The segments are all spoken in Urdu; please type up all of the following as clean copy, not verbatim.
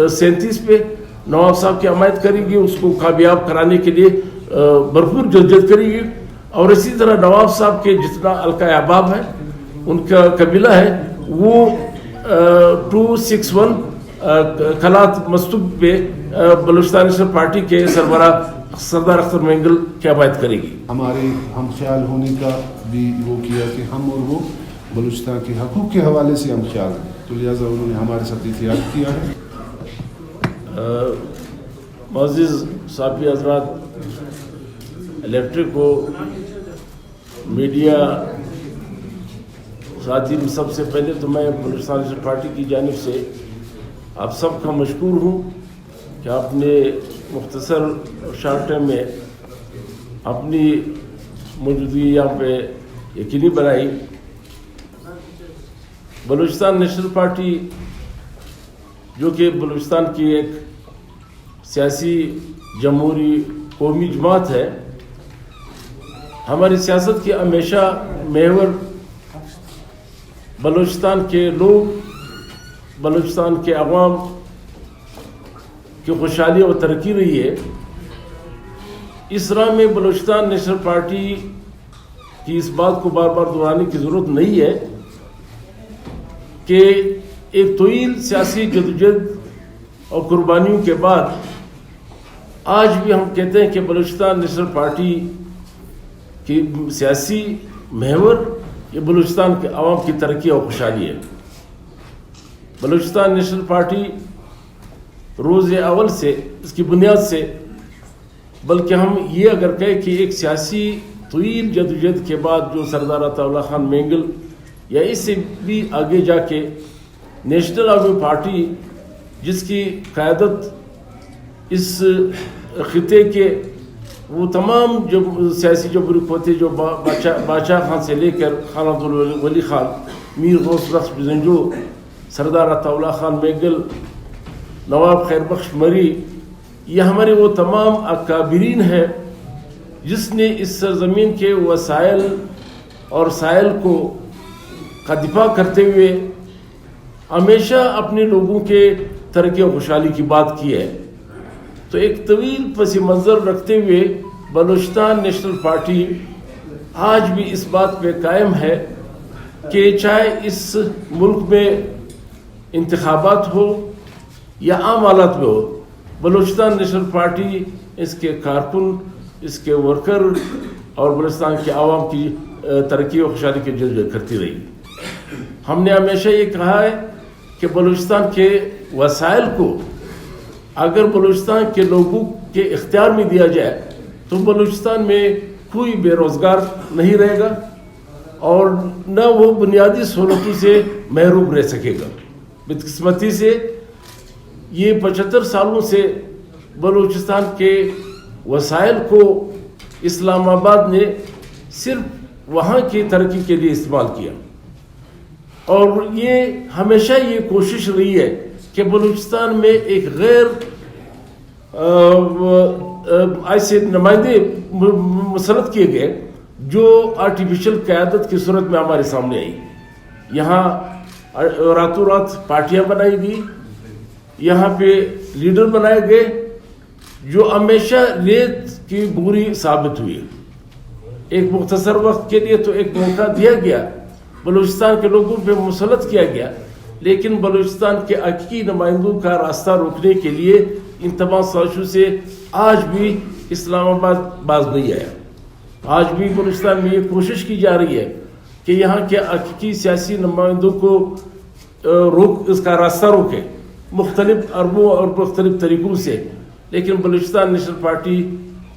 37 پہ نواب صاحب کی حمایت کرے گی، اس کو کامیاب کرانے کے لیے بھرپور جدوجہد کرے گی. اور اسی طرح نواب صاحب کے جتنا حلقہ احباب ہے، ان کا قبیلہ ہے، وہ 261 کھلات مستوب پہ بلوچستان نیشنل پارٹی کے سربراہ سردار اختر مینگل کی حمایت کرے گی. ہمارے ہم خیال ہونے کا بھی وہ کیا کہ ہم اور وہ بلوچستان کے حقوق کے حوالے سے ہم خیال ہیں، تو لہٰذا انہوں نے ہمارے ساتھ اتحاد کیا ہے. معزز صحافی حضرات، الیکٹرک کو میڈیا ساتھی، سب سے پہلے تو میں بلوچستان نیشنل پارٹی کی جانب سے آپ سب کا مشکور ہوں کہ آپ نے مختصر اور شارٹ ٹائم میں اپنی موجودگی یہاں پہ یقینی بنائی. بلوچستان نیشنل پارٹی جو کہ بلوچستان کی ایک سیاسی جمہوری قومی جماعت ہے، ہماری سیاست کی ہمیشہ محور بلوچستان کے لوگ، بلوچستان کے عوام کی خوشحالی اور ترقی رہی ہے. اس راہ میں بلوچستان نیشنل پارٹی کی اس بات کو بار بار دہرانے کی ضرورت نہیں ہے کہ ایک طویل سیاسی جدوجہد اور قربانیوں کے بعد آج بھی ہم کہتے ہیں کہ بلوچستان نیشنل پارٹی کی سیاسی محور یہ بلوچستان کے عوام کی ترقی اور خوشحالی ہے. بلوچستان نیشنل پارٹی روز اول سے، اس کی بنیاد سے، بلکہ ہم یہ اگر کہیں کہ ایک سیاسی طویل جدوجہد کے بعد جو سردار عطا اللہ خان مینگل یا اس سے بھی آگے جا کے نیشنل عوامی پارٹی جس کی قیادت اس خطے کے وہ تمام جو سیاسی جمہوری قوتیں جو بادشاہ خان سے لے کر خان عبدالولی خان، میر غوث بخش بزنجو، سردار عطا اللہ خان مینگل، نواب خیر بخش مری، یہ ہمارے وہ تمام اکابرین ہیں جس نے اس سرزمین کے وسائل اور سائل کو کا دفاع کرتے ہوئے ہمیشہ اپنے لوگوں کے ترقی و خوشحالی کی بات کی ہے. تو ایک طویل پس منظر رکھتے ہوئے بلوچستان نیشنل پارٹی آج بھی اس بات پہ قائم ہے کہ چاہے اس ملک میں انتخابات ہو یا عام حالات میں ہو، بلوچستان نیشنل پارٹی، اس کے کارکن، اس کے ورکر اور بلوچستان کے عوام کی ترقی و خوشحالی کی جدوجہد کرتی رہی. ہم نے ہمیشہ یہ کہا ہے کہ بلوچستان کے وسائل کو اگر بلوچستان کے لوگوں کے اختیار میں دیا جائے تو بلوچستان میں کوئی بے روزگار نہیں رہے گا اور نہ وہ بنیادی سہولتوں سے محروم رہ سکے گا. بدقسمتی سے یہ 75 سالوں سے بلوچستان کے وسائل کو اسلام آباد نے صرف وہاں کی ترقی کے لیے استعمال کیا، اور یہ ہمیشہ یہ کوشش رہی ہے کہ بلوچستان میں ایک غیر ایسے نمائندے مسلط کیے گئے جو آرٹیفیشل قیادت کی صورت میں ہمارے سامنے آئی. یہاں راتوں رات پارٹیاں بنائی گئی، یہاں پہ لیڈر بنائے گئے جو ہمیشہ ریت کی بوری ثابت ہوئی. ایک مختصر وقت کے لیے تو ایک موقع دیا گیا، بلوچستان کے لوگوں پہ مسلط کیا گیا، لیکن بلوچستان کے حقیقی نمائندوں کا راستہ روکنے کے لیے ان تمام سازشوں سے آج بھی اسلام آباد باز نہیں آیا. آج بھی بلوچستان میں یہ کوشش کی جا رہی ہے کہ یہاں کے حقیقی سیاسی نمائندوں کو اس کا راستہ روکے مختلف عربوں اور مختلف طریقوں سے، لیکن بلوچستان نیشنل پارٹی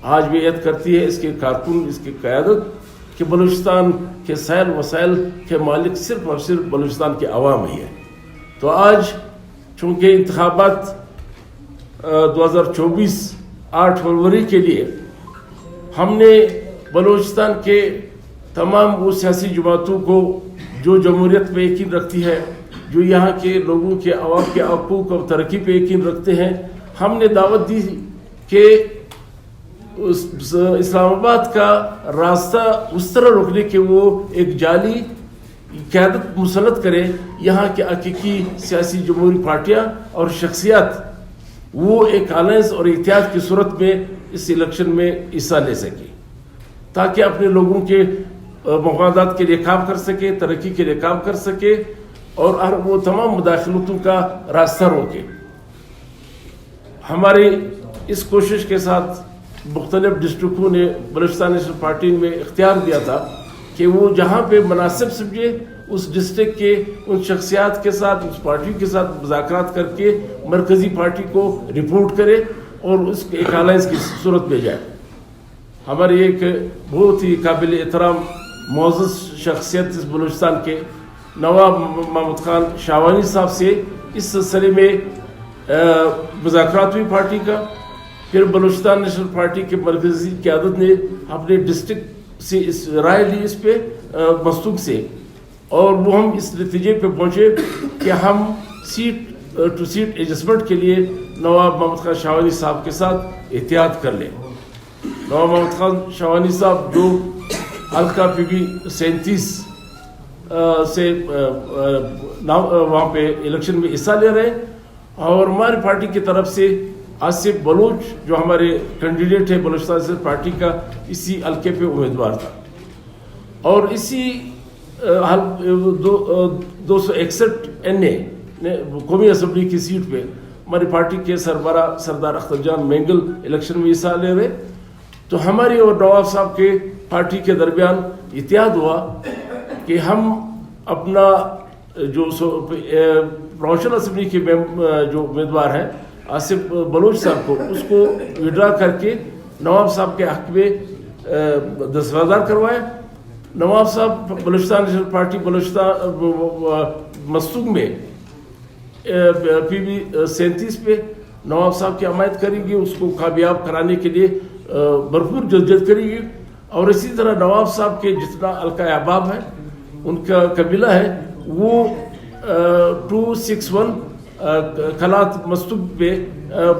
آج بھی عہد کرتی ہے، اس کے کارکن، اس کی قیادت، کہ بلوچستان کے سائل وسائل کے مالک صرف اور صرف بلوچستان کے عوام ہی ہے. تو آج چونکہ انتخابات 2024 8 فروری کے لیے ہم نے بلوچستان کے تمام وہ سیاسی جماعتوں کو جو جمہوریت پہ یقین رکھتی ہے، جو یہاں کے لوگوں کے عوام کے حقوق اور ترقی پہ یقین رکھتے ہیں، ہم نے دعوت دی کہ اسلام آباد کا راستہ اس طرح روکنے کے وہ ایک جعلی قیادت مسلط کرے. یہاں کے حقیقی سیاسی جمہوری پارٹیاں اور شخصیات وہ ایک الائنس اور اتحاد کی صورت میں اس الیکشن میں حصہ لے سکے تاکہ اپنے لوگوں کے مفادات کے لیے کام کر سکے, ترقی کے لیے کام کر سکے اور وہ تمام مداخلتوں کا راستہ روکے. ہماری اس کوشش کے ساتھ مختلف ڈسٹرکوں نے بلوچستان نیشنل پارٹی میں اختیار دیا تھا کہ وہ جہاں پہ مناسب سمجھے اس ڈسٹرکٹ کے ان شخصیات کے ساتھ, اس پارٹی کے ساتھ مذاکرات کر کے مرکزی پارٹی کو رپورٹ کرے اور اس ایک الائنس کی صورت میں جائے. ہماری ایک بہت ہی قابل احترام معزز شخصیت اس بلوچستان کے نواب محمد خان شاوانی صاحب سے اس سلسلے میں مذاکرات ہوئی پارٹی کا. پھر بلوچستان نیشنل پارٹی کے مرکزی قیادت نے اپنے ڈسٹرکٹ سے اس رائے لی اس پہ مستوق سے, اور وہ ہم اس نتیجے پہ پہنچے کہ ہم سیٹ ٹو سیٹ ایڈجسٹمنٹ کے لیے نواب محمد خان شاوانی صاحب کے ساتھ اتحاد کر لیں. نواب محمد خان شاوانی صاحب جو حلقہ PB 37 سے وہاں پہ الیکشن میں حصہ لے رہے ہیں, اور ہماری پارٹی کی طرف سے آصف بلوچ جو ہمارے کینڈیڈیٹ ہے بلوچستان سے پارٹی کا, اسی حلقے پہ امیدوار تھا. اور اسی 261 NA قومی اسمبلی کی سیٹ پہ ہماری پارٹی کے سربراہ سردار اختر جان مینگل الیکشن میں حصہ لے رہے. تو ہماری اور نواب صاحب کے پارٹی کے درمیان اتحاد ہوا کہ ہم اپنا جو پروونشل اسمبلی کے جو امیدوار ہیں آصف بلوچ صاحب کو, اس کو وڈرا کر کے نواب صاحب کے حق میں دستبردار کروائے. نواب صاحب بلوچستان نیشنل پارٹی بلوچستان مستوق میں PB 37 پہ نواب صاحب کی حمایت کرے گی, اس کو کامیاب کرانے کے لیے بھرپور جدوجہد کرے گی. اور اسی طرح نواب صاحب کے جتنا حلقہ احباب ہے, ان کا قبیلہ ہے, وہ 261 کلات مستوق پہ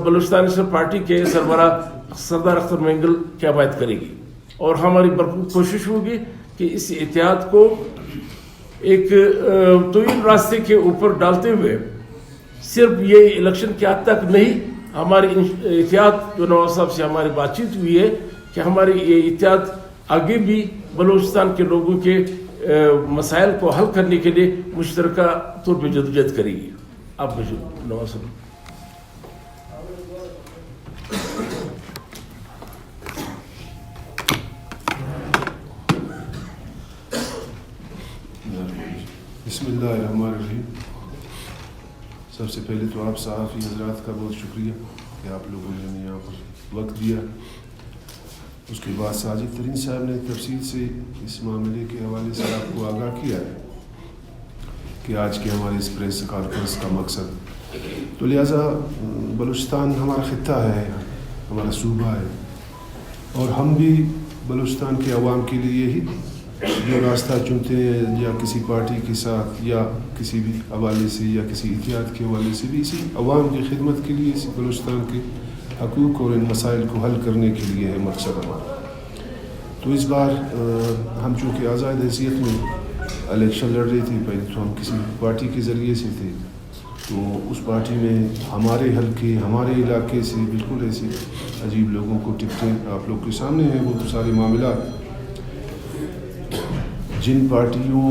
بلوچستان نیشنل پارٹی کے سربراہ سردار اختر مینگل کی حمایت کرے گی. اور ہماری بھرپور کوشش ہوگی کہ اس اتحاد کو ایک طویل راستے کے اوپر ڈالتے ہوئے صرف یہ الیکشن کے حد تک نہیں, ہماری اتحاد جو نواز صاحب سے ہماری بات چیت ہوئی ہے کہ ہماری یہ اتحاد آگے بھی بلوچستان کے لوگوں کے مسائل کو حل کرنے کے لیے مشترکہ طور پہ جدوجہد کرے گی. آپ نواز صاحب. بسم اللہ الرحمن الرحیم. سب سے پہلے تو آپ صحافی حضرات کا بہت شکریہ کہ آپ لوگوں نے ہمیں یہاں پر وقت دیا. اس کے بعد ساجد ترین صاحب نے تفصیل سے اس معاملے کے حوالے سے آپ کو آگاہ کیا ہے کہ آج کے ہمارے اس پریس کانفرنس کا مقصد. تو لہٰذا بلوچستان ہمارا خطہ ہے, ہمارا صوبہ ہے, اور ہم بھی بلوچستان کے عوام کے لیے ہی جو راستہ چنتے ہیں, یا کسی پارٹی کے ساتھ یا کسی بھی حوالے سے یا کسی اتحاد کے حوالے سے بھی اسی عوام کی خدمت کے لیے, اسی بلوچستان کے حقوق اور ان مسائل کو حل کرنے کے لیے ہے مقصد ہمارا. تو اس بار ہم چونکہ آزاد حیثیت میں الیکشن لڑ رہے تھے, پہلے تو ہم کسی پارٹی کے ذریعے سے تھے, تو اس پارٹی میں ہمارے حلقے ہمارے علاقے سے بالکل ایسے عجیب لوگوں کو ٹکٹیں آپ لوگ کے سامنے ہیں. وہ تو سارے معاملات جن پارٹیوں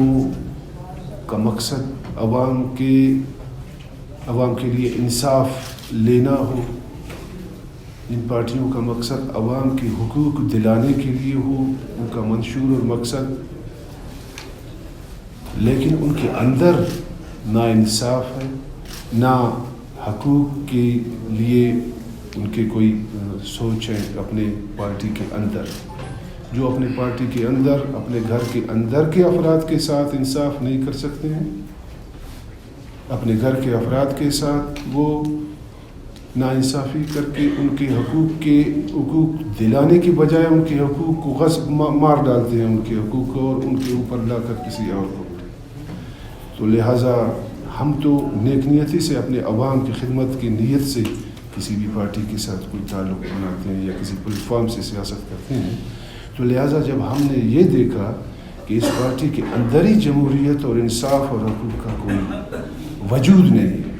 کا مقصد عوام کے لیے انصاف لینا ہو, جن پارٹیوں کا مقصد عوام کے حقوق دلانے کے لیے ہو, ان کا منشور اور مقصد, لیکن ان کے اندر نہ انصاف ہے, نہ حقوق کے لیے ان کے کوئی سوچ ہے اپنے پارٹی کے اندر, جو اپنے پارٹی کے اندر اپنے گھر کے اندر کے افراد کے ساتھ انصاف نہیں کر سکتے ہیں. اپنے گھر کے افراد کے ساتھ وہ ناانصافی کر کے ان کے حقوق دلانے کے بجائے ان کے حقوق کو غصب مار ڈالتے ہیں, ان کے حقوق کو, اور ان کے اوپر لا کر کسی اور کو. تو لہٰذا ہم تو نیک نیتی سے اپنے عوام کی خدمت کی نیت سے کسی بھی پارٹی کے ساتھ کوئی تعلق بناتے ہیں یا کسی پلیٹ فارم سے سیاست کرتے ہیں. تو لہٰذا جب ہم نے یہ دیکھا کہ اس پارٹی کے اندر ہی جمہوریت اور انصاف اور حقوق کا کوئی وجود نہیں ہے,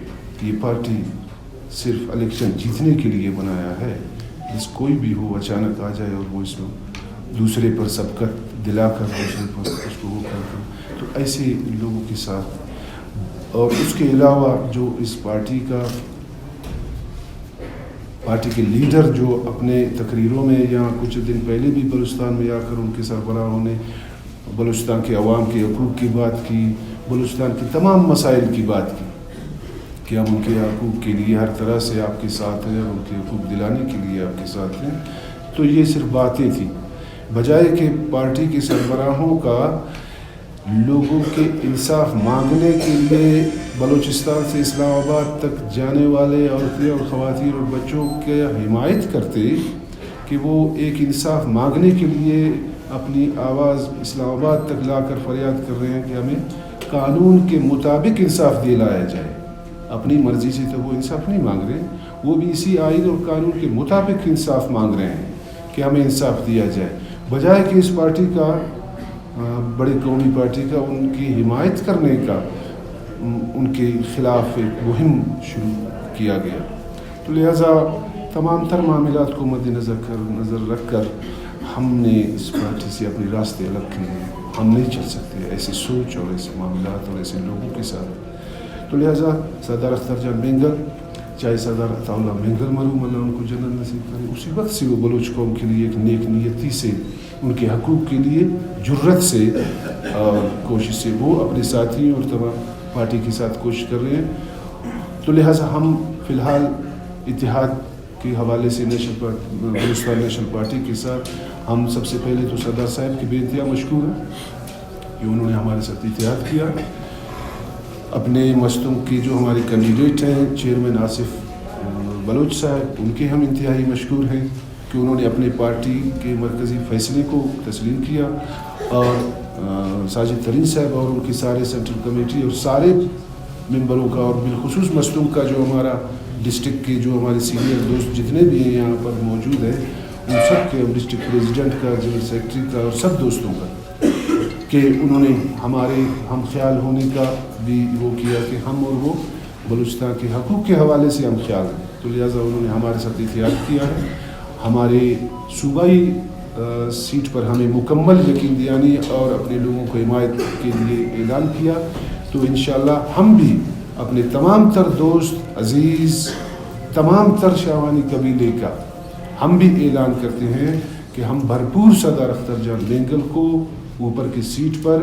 یہ پارٹی صرف الیکشن جیتنے کے لیے بنایا ہے. بس کوئی بھی ہو اچانک آ جائے اور وہ اس میں دوسرے پر سبقت دلا کر دوسرے پر اس کو وہ کر کر, تو ایسے لوگوں کے ساتھ. اور اس کے علاوہ جو اس پارٹی کے لیڈر جو اپنے تقریروں میں یا کچھ دن پہلے بھی بلوچستان میں آ کر ان کے سربراہوں نے بلوچستان کے عوام کے حقوق کی بات کی, بلوچستان کے تمام مسائل کی بات کی کہ ہم ان کے حقوق کے لیے ہر طرح سے آپ کے ساتھ ہیں, ان کے حقوق دلانے کے لیے آپ کے ساتھ ہیں. تو یہ صرف باتیں تھیں, بجائے کہ پارٹی کے سربراہوں کا لوگوں کے انصاف مانگنے کے لیے بلوچستان سے اسلام آباد تک جانے والے عورتیں اور خواتین اور بچوں کی حمایت کرتے کہ وہ ایک انصاف مانگنے کے لیے اپنی آواز اسلام آباد تک لا کر فریاد کر رہے ہیں کہ ہمیں قانون کے مطابق انصاف دلایا جائے. اپنی مرضی سے تو وہ انصاف نہیں مانگ رہے, وہ بھی اسی آئین اور قانون کے مطابق انصاف مانگ رہے ہیں کہ ہمیں انصاف دیا جائے, بجائے کہ اس پارٹی کا, بڑی قومی پارٹی کا, ان کی حمایت کرنے کا ان کے خلاف ایک مہم شروع کیا گیا. تو لہٰذا تمام تر معاملات کو مد نظر رکھ کر ہم نے اس پارٹی سے اپنے راستے الگ کیے ہیں. ہم نہیں چل سکتے ایسے سوچ اور ایسے معاملات اور ایسے لوگوں کے ساتھ. تو لہٰذا سردار اختر جان مینگل, چاہے سردار عطا اللہ مینگل مرحوم اللہ ان کو جنت نصیب کرے, اسی وقت سے وہ بلوچ قوم کے لیے ایک نیک نیتی سے, ان کے حقوق کے لیے جرت سے اور کوشش سے وہ اپنے ساتھیوں اور تمام پارٹی کے ساتھ کوشش کر رہے ہیں. تو لہٰذا ہم فی الحال اتحاد کے حوالے سے بلوچستان نیشنل پارٹی کے ساتھ ہم سب سے پہلے تو سردار صاحب کی بے انتہا مشکور ہیں کہ انہوں نے ہمارے ساتھ اتحاد کیا. اپنے مستوں کے جو ہمارے کینڈیڈیٹ ہیں چیئرمین آصف بلوچ صاحب, ان کے ہم انتہائی مشکور ہیں کہ انہوں نے اپنے پارٹی کے مرکزی فیصلے کو تسلیم کیا. اور ساجد ترین صاحب اور ان کی سارے سینٹرل کمیٹی اور سارے ممبروں کا, اور بالخصوص مستوں کا جو ہمارا ڈسٹرکٹ کے جو ہمارے سینئر دوست جتنے بھی ہیں یہاں پر موجود ہیں, ان سب کے, ڈسٹرکٹ پریزیڈنٹ کا, جنرل سیکرٹری کا اور سب دوستوں کا, کہ انہوں نے ہمارے ہم خیال ہونے کا بھی وہ کیا کہ ہم اور وہ بلوچستان کے حقوق کے حوالے سے ہم خیال ہیں. تو لہٰذا انہوں نے ہمارے ساتھ اتحاد کیا ہے. ہمارے صوبائی سیٹ پر ہمیں مکمل یقین دہانی اور اپنے لوگوں کو حمایت کے لیے اعلان کیا. تو انشاءاللہ ہم بھی اپنے تمام تر دوست عزیز, تمام تر شاہوانی قبیلے کا ہم بھی اعلان کرتے ہیں کہ ہم بھرپور سردار اختر جان مینگل کو اوپر کی سیٹ پر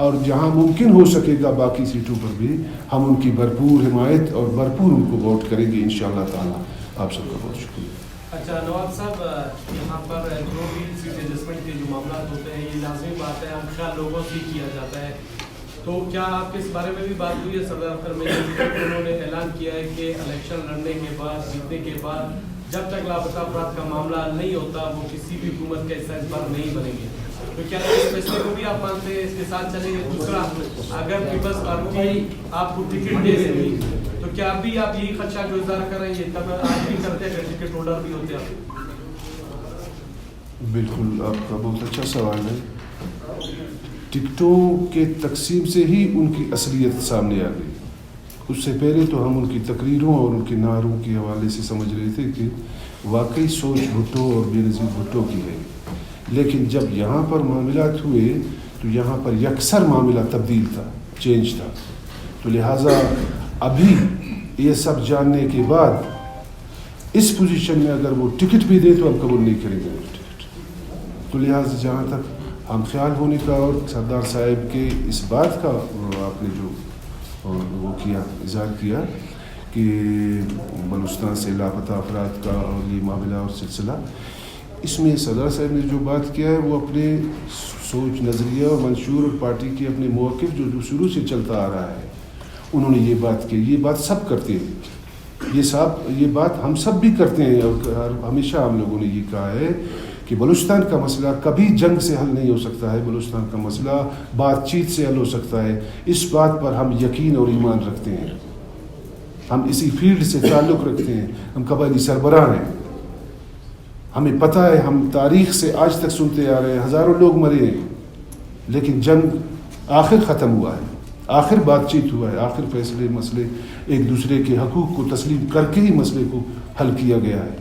اور جہاں ممکن ہو سکے گا باقی سیٹوں پر بھی ہم ان کی بھرپور حمایت اور بھرپور ان کو ووٹ کریں گے انشاءاللہ تعالی. آپ سب کا بہت شکریہ. اچھا نواب صاحب, یہاں پر جو بھی سیٹ ایڈجسٹمنٹ کے جو معاملات ہوتے ہیں یہ لازمی بات ہے, ہم خیال لوگوں سے کیا جاتا ہے. تو کیا آپ کے اس بارے میں بھی بات ہوئی ہے سردار اختر مینگل, انہوں نے اعلان کیا ہے کہ الیکشن لڑنے کے بعد, جیتنے کے بعد جب تک لاپتہ افراد کا معاملہ نہیں ہوتا وہ کسی بھی حکومت کا حصہ اس بار نہیں بنیں گے. تو کیا اس فیصلے کو بھی آپ مانتے ہیں, اس کے ساتھ چلیں گے؟ دوسرا, اگر پیپلز پارٹی آپ کو ٹکٹ دے دے گی تو کیا ابھی آپ یہی خدشہ جو اظہار کر رہے ہیں تب آج بھی کرتے ہیں اگر ٹکٹ ہولڈر بھی ہوتے ہیں؟ بالکل, آپ کا بہت اچھا سوال ہے. ٹکٹوں کے تقسیم سے ہی ان کی اصلیت سامنے آ گئی. اس سے پہلے تو ہم ان کی تقریروں اور ان کے نعروں کے حوالے سے سمجھ رہے تھے کہ واقعی سوچ بھٹو اور بے نظیر بھٹو کی ہے. لیکن جب یہاں پر معاملات ہوئے تو یہاں پر یکسر معاملہ تبدیل تھا, چینج تھا. تو لہٰذا ابھی یہ سب جاننے کے بعد اس پوزیشن میں اگر وہ ٹکٹ بھی دے تو ہم قبول نہیں کریں گے وہ ٹکٹ. تو لہٰذا جہاں تک ہم خیال ہونے کا اور سردار صاحب کے اس بات کا آپ نے جو وہ کیا, اظہار کیا کہ بلوچستان سے لاپتہ افراد کا اور یہ معاملہ اور سلسلہ, اس میں سردار صاحب نے جو بات کیا ہے وہ اپنے سوچ, نظریہ اور منشور اور پارٹی کے اپنے موقف جو شروع سے چلتا آ رہا ہے انہوں نے یہ بات کی. یہ بات سب کرتے ہیں, یہ بات ہم سب بھی کرتے ہیں, اور ہمیشہ ہم لوگوں نے یہ کہا ہے کہ بلوچستان کا مسئلہ کبھی جنگ سے حل نہیں ہو سکتا ہے, بلوچستان کا مسئلہ بات چیت سے حل ہو سکتا ہے. اس بات پر ہم یقین اور ایمان رکھتے ہیں. ہم اسی فیلڈ سے تعلق رکھتے ہیں, ہم قبائلی سربراہ ہیں, ہمیں پتہ ہے, ہم تاریخ سے آج تک سنتے آ رہے ہیں, ہزاروں لوگ مرے ہیں لیکن جنگ آخر ختم ہوا ہے. آخر بات چیت ہوا ہے, آخر فیصلے مسئلے ایک دوسرے کے حقوق کو تسلیم کر کے ہی مسئلے کو حل کیا گیا ہے.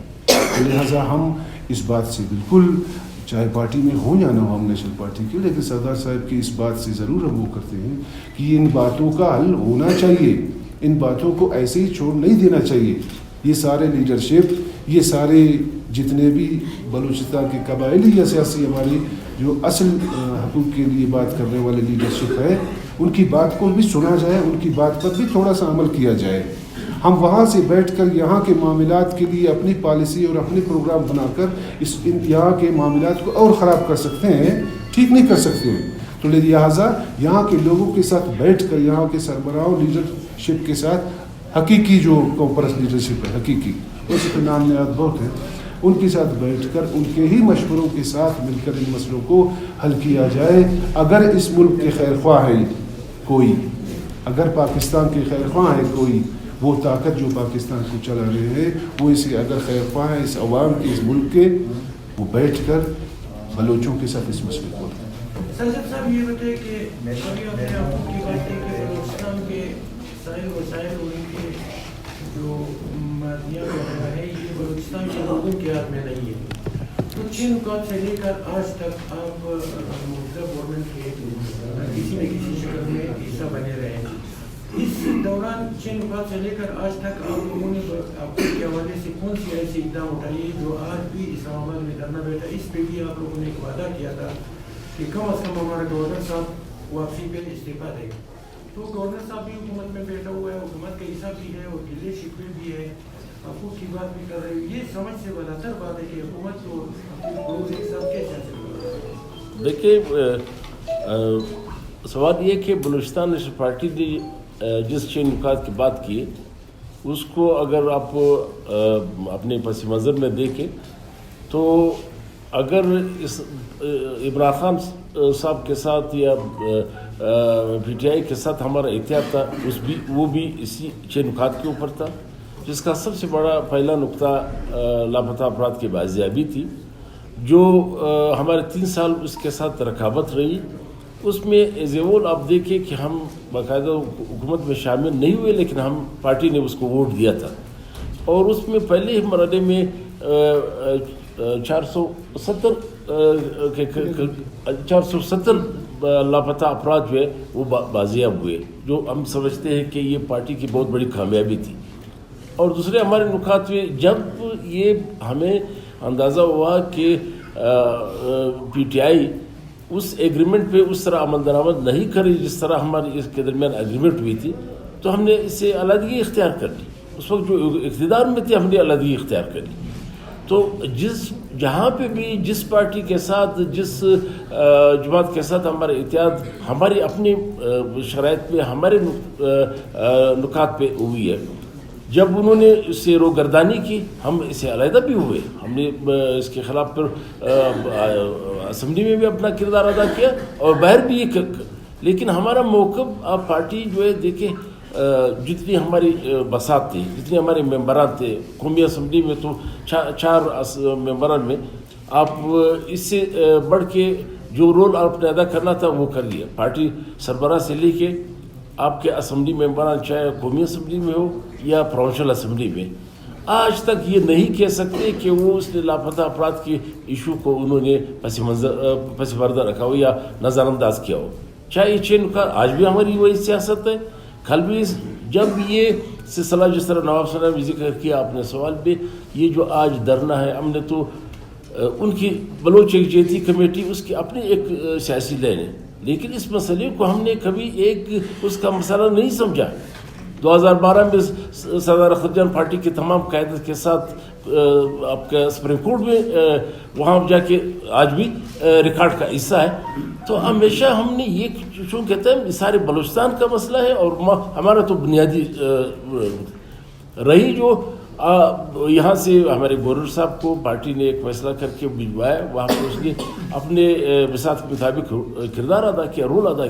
لہٰذا ہم اس بات سے بالکل, چاہے پارٹی میں ہو یا نہ ہو ہم نیشنل پارٹی کے, لیکن سردار صاحب کی اس بات سے ضرور ہم وہ کرتے ہیں کہ ان باتوں کا حل ہونا چاہیے, ان باتوں کو ایسے ہی چھوڑ نہیں دینا چاہیے. یہ سارے لیڈرشپ, یہ سارے جتنے بھی بلوچستان کے قبائلی یا سیاسی ہماری جو اصل حقوق کے لیے بات کرنے والے لیڈرشپ ہے, ان کی بات کو بھی سنا جائے, ان کی بات پر بھی تھوڑا سا عمل کیا جائے. ہم وہاں سے بیٹھ کر یہاں کے معاملات کے لیے اپنی پالیسی اور اپنے پروگرام بنا کر یہاں کے معاملات کو اور خراب کر سکتے ہیں, ٹھیک نہیں کر سکتے ہیں. تو لہٰذا یہاں کے لوگوں کے ساتھ بیٹھ کر, یہاں کے سربراہوں لیڈرشپ کے ساتھ حقیقی جو کانفرنس لیڈرشپ ہے, حقیقی اس کے نام نہاد بہت ہیں, ان کے ساتھ بیٹھ کر ان کے ہی مشوروں کے ساتھ مل کر ان مسئلوں کو حل کیا جائے. اگر اس ملک کے خیر خواہ ہے کوئی, اگر پاکستان کے خیر خواہ ہے کوئی, وہ طاقت جو پاکستان کو چلا رہے ہیں وہ اسے اگر خیر خواہ ہے اس عوام کے, اس ملک کے, وہ بیٹھ کر بلوچوں کے ساتھ اس مسئلے کو. سرجب صاحب یہ بتائیں کہ کی بات ہے کہ بلوچستان کے سائل وسائل اور ان کے جو مادیاں وغیرہ ہے یہ بلوچستان کے لوگوں کے ہاتھ میں نہیں ہے. تو 6 نکات سے لے کر آج تک آپ موجودہ گورنمنٹ کے کسی نہ کسی شکل میں حصہ بنے رہے ہیں. اس دوران 6 نکات سے لے کر آج تک آپ لوگوں نے آپ کے حوالے سے کون سی ایسی اقدام اٹھائی جو آج بھی اسلام آباد میں دھرنا بیٹھا؟ اس پہ بھی آپ لوگوں نے ایک وعدہ کیا تھا کہ کم از کم ہمارا گورنر صاحب واپسی پہ استعفیٰ دے گا. تو گورنر صاحب بھی حکومت میں بیٹھا ہوا ہے, حکومت کا حصہ بھی ہے اور گلے شکوے بھی ہے, حقوق کی بات بھی کر رہے ہیں. یہ سمجھ سے بالاتر بات ہے کہ حکومت اور ایک ساتھ کیسے چل. دیکھیے, سوال یہ کہ بلوچستان نیشنل پارٹی نے جس 6 نکات کی بات کی اس کو اگر آپ اپنے پس منظر میں دیکھیں تو اگر اس عمران خان صاحب کے ساتھ یا پی ٹی آئی کے ساتھ ہمارا اتحاد تھا, وہ بھی اسی 6 نکات کے اوپر تھا, جس کا سب سے بڑا پہلا نقطہ لاپتہ افراد کی بازیابی تھی, جو ہمارے 3 سال اس کے ساتھ رکاوٹ رہی. اس میں ایز اے ہول آپ دیکھیں کہ ہم باقاعدہ حکومت میں شامل نہیں ہوئے, لیکن ہم پارٹی نے اس کو ووٹ دیا تھا, اور اس میں پہلے ہی مرحلے میں 470 لاپتہ افراد جو ہے وہ بازیاب ہوئے, جو ہم سمجھتے ہیں کہ یہ پارٹی کی بہت بڑی کامیابی تھی. اور دوسرے ہمارے نکات میں جب یہ ہمیں اندازہ ہوا کہ P T I us agreement پہ اس طرح عمل درآمد نہیں کری جس طرح ہماری اس کے درمیان ایگریمنٹ ہوئی تھی, تو ہم نے اس سے علیحدگی اختیار کر لی. اس وقت جو اقتدار میں تھے ہم نے علیحدگی اختیار کر لی. تو جہاں پہ بھی جس پارٹی کے ساتھ, جس جماعت کے ساتھ ہمارا اتحاد ہماری اپنی شرائط پہ, ہمارے نکات پہ ہوئی ہے, جب انہوں نے اس سے روگردانی کی ہم اسے علیحدہ بھی ہوئے. ہم نے اس کے خلاف پھر اسمبلی میں بھی اپنا کردار ادا کیا اور باہر بھی یہ, لیکن ہمارا موقف آپ پارٹی جو ہے دیکھیں جتنی ہماری بساط تھی, جتنے ہمارے ممبران تھے قومی اسمبلی میں, تو 4 ممبران میں آپ اس سے بڑھ کے جو رول آپ نے ادا کرنا تھا وہ کر لیا. پارٹی سربراہ سے لے کے آپ کے اسمبلی ممبران, چاہے قومی اسمبلی میں ہو یا پروونشل اسمبلی میں, آج تک یہ نہیں کہہ سکتے کہ وہ اس نے لاپتہ افراد کے ایشو کو انہوں نے پس پردہ رکھا ہو یا نظر انداز کیا ہو. چاہے یہ 6 نکات آج بھی ہماری وہی سیاست ہے. کل بھی جب یہ سلسلہ جس طرح نواب صاحب نے ذکر کیا آپ نے سوال پہ, یہ جو آج دھرنا ہے, ہم نے تو ان کی بلوچ یکجہتی کمیٹی اس کی اپنی ایک سیاسی لین ہے, لیکن اس مسئلے کو ہم نے کبھی ایک اس کا مسئلہ نہیں سمجھا. 2012 میں سردار اختر جان پارٹی کے تمام قیادت کے ساتھ آپ کا سپریم کورٹ میں وہاں جا کے آج بھی ریکارڈ کا حصہ ہے. تو ہمیشہ ہم نے یہ چوں کہتے ہیں سارے بلوچستان کا مسئلہ ہے, اور ہمارا تو بنیادی رہی جو یہاں سے ہمارے گورنر صاحب کو پارٹی نے ایک فیصلہ کر کے بھجوایا, وہاں پہ اس نے اپنے بساط کے مطابق کردار ادا کیا, رول ادا کیا.